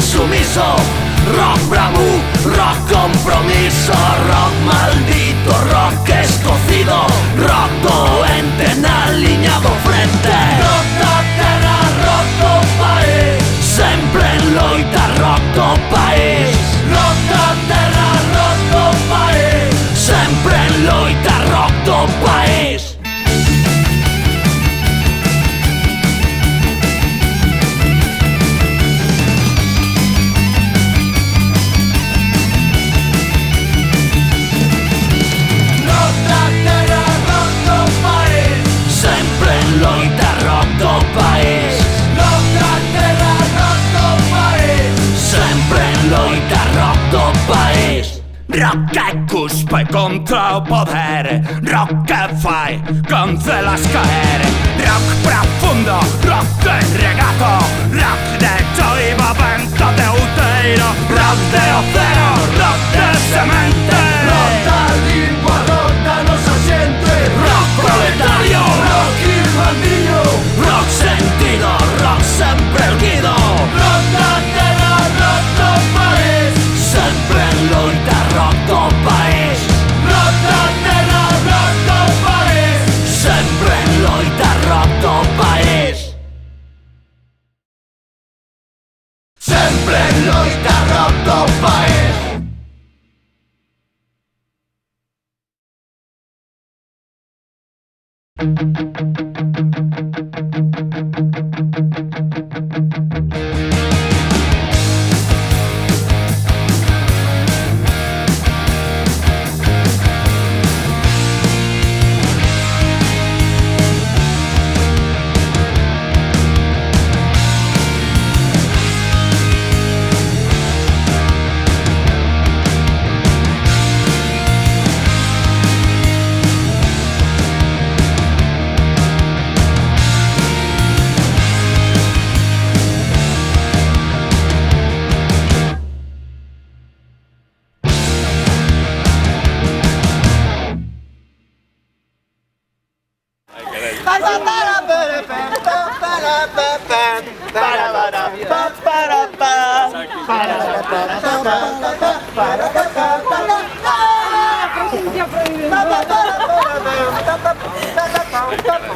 sumiso, rock bravú, rock compromiso, rock maldito, rock escocido, rock doente en alineado frente. Rock da terra, rock do país, sempre en loita, rock do país. Rock da terra, rock do país, sempre en loita, rock do país. Loita, rock do país. Rock da terra, rock do país, sempre en loita, rock do país. Rock que cuspe contra o poder, rock que fai cancelas caer. Rock profundo, rock de regato, rock de choiva, vento de outeiro, rock de ocero, rock de semente. Rock da lingua, rock da nosa xente, rock proletario, rock irmandiño, rock sentido, rock sempre erguido. Rock da terra, rock do país, sempre en loita, rock do país. Rock da terra, rock do país, sempre en loita, rock do país. Sempre en loita, rock do país. Presencia prohibida.